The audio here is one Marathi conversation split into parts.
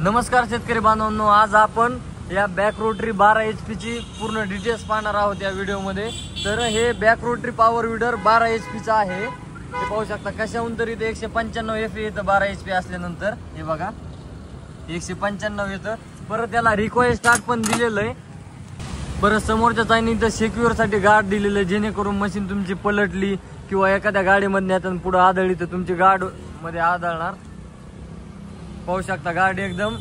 नमस्कार शेतकरी बांधवांनो, आज आपण या बॅक रोटरी 12 HP ची पूर्ण डिटेल्स पाहणार आहोत या व्हिडिओ मध्ये। तर हे back rotary power weeder 12 HP चा आहे। हे पाहू शकता कशाहून तरी ते 195 FA येतं 12 HP असल्यानंतर। हे बघा 195 येतं। परत त्याला रिकॉइल स्टार्ट पण दिलेलं आहे। परत समोरच्या चायनी तर सिक्युअर साठी गार्ड दिलेलं आहे, जेणेकरून मशीन तुमची पलटली किंवा एखाद्या गाडीमध्ये येताना पुढे आदळली तर तुमची गार्ड मध्ये आदळणार। पाहू शकता गार्ड एकदम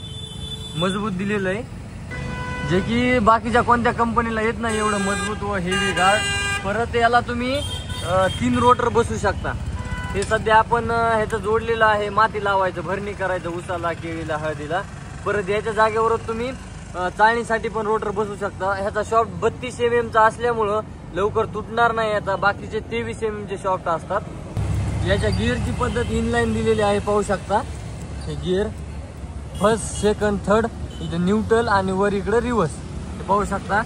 मजबूत दिलेलं आहे, जे की बाकीच्या कोणत्या कंपनीला येत नाही एवढं मजबूत व हेवी गार्ड। परत याला तुम्ही 3 रोटर बसू शकता। हे सध्या आपण ह्याचं जोडलेलं आहे, माती लावायचं, भरणी करायचं उसाला, केळीला, हळदीला। परत याच्या जागेवरच तुम्ही चाळणीसाठी पण रोटर बसू शकता। ह्याचा शॉफ्ट 32 mm चा असल्यामुळं लवकर तुटणार नाही। याचा बाकीचे 23 mm चे शॉफ्ट असतात। याच्या गिअरची पद्धत इनलाईन दिलेली आहे, पाहू शकता। हे गिअर फर्स्ट, सेकंड, थर्ड, इथे न्यूट्रल आणि वर इकडे रिव्हर्स। हे पाहू शकता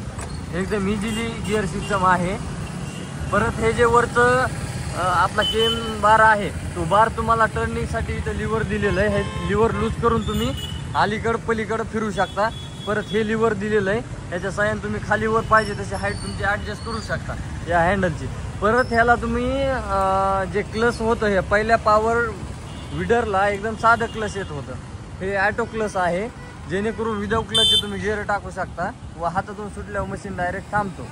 एकदम इझिली गिअर सिस्टम आहे। परत हे जे वरचं आपला चेन बार आहे, तो बार तुम्हाला टर्निंग साठी इथे लिव्हर दिलेलं आहे। हे लिव्हर लूज करून तुम्ही अलीकडे पलीकडे फिरू शकता। परत हे लिव्हर दिलेलं आहे, याच्या साहाय्याने तुम्ही खालीवर पाहिजे तशी हाईट तुमची ऍडजस्ट करू शकता या हँडलची। परत ह्याला तुम्ही जे क्लच होतं, हे पहिल्या पॉवर विडरला एकदम साधं क्लच येत होतं, हे ऑटो क्लच आहे, जेणेकरून विदाउट क्लचचे तुम्ही गिअर टाकू शकता व हातातून सुटल्यावर मशीन डायरेक्ट थांबतो।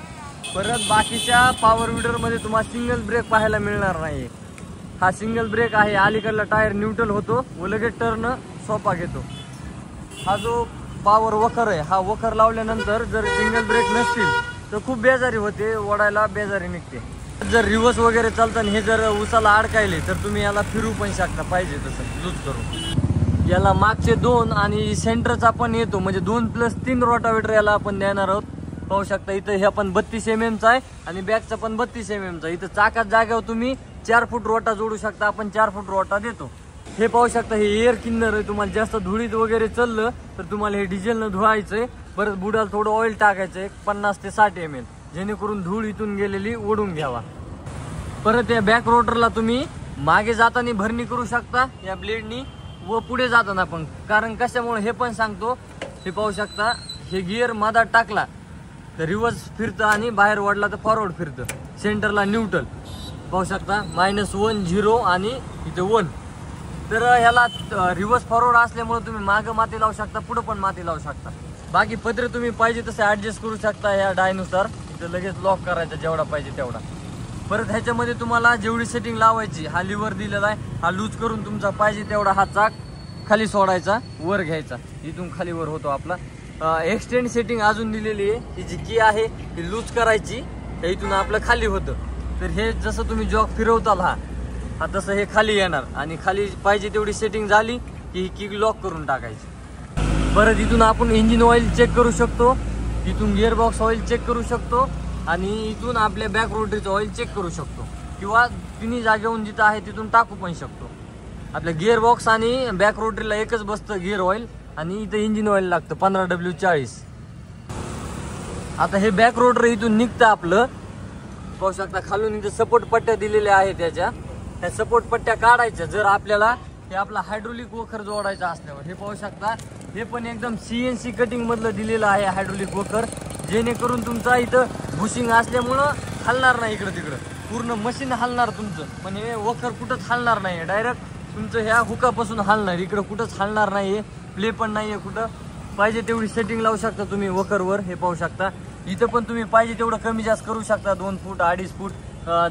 परत बाकीच्या पॉवर विडरमध्ये तुम्हाला सिंगल ब्रेक पाहायला मिळणार नाही। हा सिंगल ब्रेक आहे, अलीकडला टायर न्यूट्रल होतो व लगेच टर्न सोपा घेतो। हा जो पॉवर वखर आहे, हा वखर लावल्यानंतर जर सिंगल ब्रेक नसतील तर खूप बेजारी होते, ओढायला बेजारी निघते। जर रिव्हर्स वगैरे चालताना हे जर उसाला अडकायले तर तुम्ही याला फिरू पण शकता पाहिजे तसं लूज करून। याला मागचे 2 आणि सेंटरचा पण येतो, म्हणजे 2+3 रोटावेटर याला आपण देणार आहोत। पाहू शकता इथं हे पण 32 mm चा आहे आणि बॅकचा पण 32 mm चा। इथं चाकात जागेवर तुम्ही 4 फूट रोटा जोडू शकता, आपण 4 फूट रोटा देतो। हे पाहू शकता हे एअर क्लिनर आहे, तुम्हाला जास्त धुळीत वगैरे चाललं तर तुम्हाला हे डिझेलनं धुवायचंय। परत बुडाला थोडं ऑइल टाकायचंय 50 ते 60 ml, जेणेकरून धूळ इथून गेलेली ओढून घ्यावा। परत या बॅक रोटरला तुम्ही मागे जाताना भरणी करू शकता या ब्लेडनी व पुढे जाताना पण, कारण कशामुळे हे पण सांगतो। हे पाहू शकता हे गिअर मधात टाकला तर रिव्हर्स फिरतं आणि बाहेर ओढला तर फॉरवर्ड फिरतं। सेंटरला न्यूट्रल पाहू शकता -1 0 आणि इथे 1। तर ह्याला रिव्हर्स फॉरवर्ड असल्यामुळे तुम्ही मागं माती लावू शकता, पुढे पण माती लावू शकता। बाकी पत्रे तुम्ही पाहिजे तसे ऍडजस्ट करू शकता या डायनुसार। इथं लगेच लॉक करायचा जेवढा पाहिजे तेवढा। परत ह्याच्यामध्ये तुम्हाला जेवढी सेटिंग लावायची, हा लिव्हर दिलेला आहे, हा लूज करून तुमचा पाहिजे तेवढा हा चाक खाली सोडायचा, वर घ्यायचा, इथून खाली वर होतो आपला। एक्सटेंड सेटिंग अजून दिलेली आहे, ही जी की आहे ती लूज करायची, इथून आपलं खाली होतं। तर हे जसं तुम्ही जॉक फिरवताल हा तसं हे खाली येणार आणि खाली पाहिजे तेवढी सेटिंग झाली की ही की लॉक करून टाकायची। परत इथून आपण इंजिन ऑइल चेक करू शकतो, इथून गिअर बॉक्स ऑइल चेक करू शकतो आणि इथून आपल्या बॅक रोटरीचं ऑइल चेक करू शकतो, किंवा तिन्ही जागेहून जिथं आहे तिथून टाकू पण शकतो। आपल्या गिअर बॉक्स आणि बॅक रोटरीला एकच बसतं गिअर ऑइल, आणि इथं इंजिन ऑइल लागतं 15W40। आता हे बॅक रोटर इथून निघतं आपलं, पाहू शकता खालून इथं सपोर्ट पट्ट्या दिलेल्या आहेत त्याच्या, त्या सपोर्ट पट्ट्या काढायच्या जर आपल्याला हे आपला हायड्रोलिक वखर जोडायचा असल्यावर। हे पाहू शकता हे पण एकदम CNC कटिंग मधलं दिलेलं आहे हायड्रोलिक वखर, जेणेकरून तुमचा इथं बुशिंग असल्यामुळं हलणार नाही इकडं तिकडं, पूर्ण मशीन हलणार तुमचं, पण हे वखर कुठंच हलणार नाही, डायरेक्ट तुमचं ह्या हुकापासून हलणार, इकडं कुठंच हलणार नाहीये, प्ले पण नाहीये कुठं। पाहिजे तेवढी सेटिंग लावू शकता तुम्ही वखरवर। हे पाहू शकता इथं पण तुम्ही पाहिजे तेवढं कमी जास्त करू शकता, 2 फूट 2.5 फूट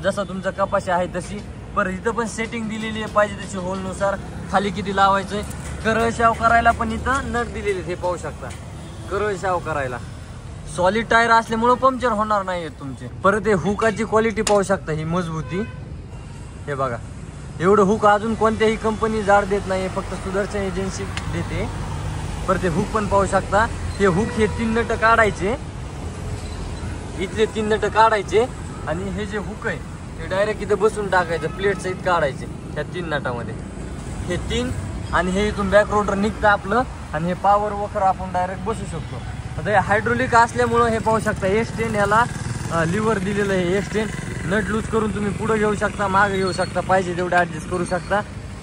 जसं तुमचं कपाशी आहे तशी। पर इथं पण सेटिंग दिलेली आहे पाहिजे तशी होलनुसार, खाली किती लावायचंय। करळ शाव करायला पण इथं नट दिलेले, हे पाहू शकता करळ शाव करायला। सॉलिड टायर असल्यामुळे पंक्चर होणार नाहीये तुमचे। परत हे हुकाची क्वालिटी पाहू शकता, ही मजबूती हे बघा, एवढं हुक अजून कोणत्याही कंपनी जाड देत नाही, फक्त सुदर्शन एजन्सी देते। परत हे हुक पण पाहू शकता, हे हुक हे 3 नट काढायचे, इथले 3 नट काढायचे आणि हे जे हुक आहे हे डायरेक्ट इथे बसून टाकायचं, प्लेट सहित काढायचे ह्या 3 नटामध्ये, हे 3। आणि हे इथून बॅक रोटर निघतं आपलं आणि हे पॉवर वखर आपण डायरेक्ट बसू शकतो। आता हे हायड्रोलिक असल्यामुळं हे पाहू शकता एक्सटेंड, ह्याला लिव्हर दिलेलं आहे एक्सटेंड, नट लूज करून तुम्ही पुढे घेऊ शकता, मागे घेऊ शकता, पाहिजे तेवढे ऍडजस्ट करू शकता।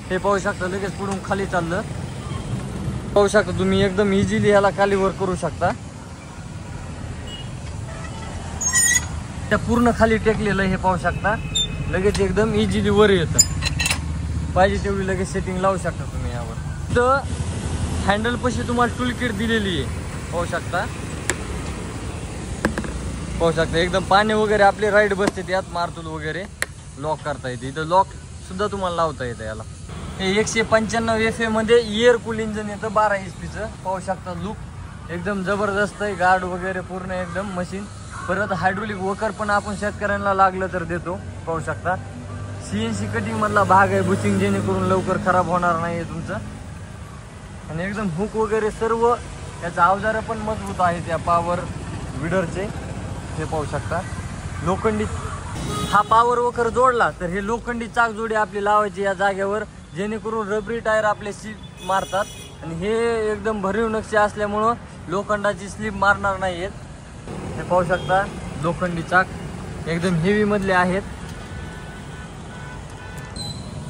हे पाहू शकता लगेच पुढून खाली चाललं। पाहू शकता तुम्ही, एकदम इझिली ह्याला खाली वर करू शकता. त्या पूर्ण खाली टेकलेलं हे पाहू शकता, लगेच एकदम इझिली वर येतं. पाहिजे तेवढी लगेच सेटिंग लावू शकता तुम्ही यावर. तर हँडल पाशी तुम्हाला टूल किट दिलेली आहे, पाहू शकता. पाहू शकता एकदम पाणी वगैरे आपले राईड बसते त्यात, मारतूल वगैरे लॉक करता येते. इथं लॉक सुद्धा तुम्हाला लावता येतं याला. हे 195 FA मध्ये एअर कूल इंजन येतं 12 HP. पाहू शकता लुक एकदम जबरदस्त आहे, गार्ड वगैरे पूर्ण एकदम मशीन. परत हायड्रोलिक वकर पण आपण शेतकऱ्यांना लागलं तर देतो. पाहू शकता CNC कटिंग मधला भाग आहे बुशिंग, जेणेकरून लवकर खराब होणार नाही तुमचं. आणि एकदम हुक वगैरे सर्व याचा अवजार पण मजबूत आहे त्या पॉवर विडरचे. हे पाहू शकता लोखंडी. हा पॉवर वकर जोडला तर हे लोखंडी चाक जोडी आपली लावायची या जागेवर, जेणेकरून रबरी टायर आपले स्लिप मारतात. आणि हे एकदम भरीव नक्षी असल्यामुळं लोखंडाची स्लिप मारणार नाहीत. हे पाहू शकता लोखंडी चाक एकदम हेवी मधले आहेत.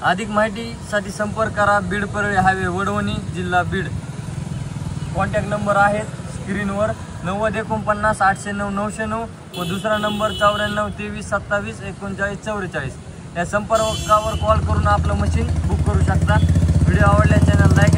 अधिक माहितीसाठी संपर्क करा बीड परळी हायवे वडवणी, जिल्हा बीड. कॉन्टॅक्ट नंबर आहेत स्क्रीनवर 90 49 809 909 व दुसरा नंबर 94 23 27 39 44. या संपर्कावर कॉल करून आपलं मशीन बुक करू शकता. व्हिडिओ आवडल्यास चॅनल लाईक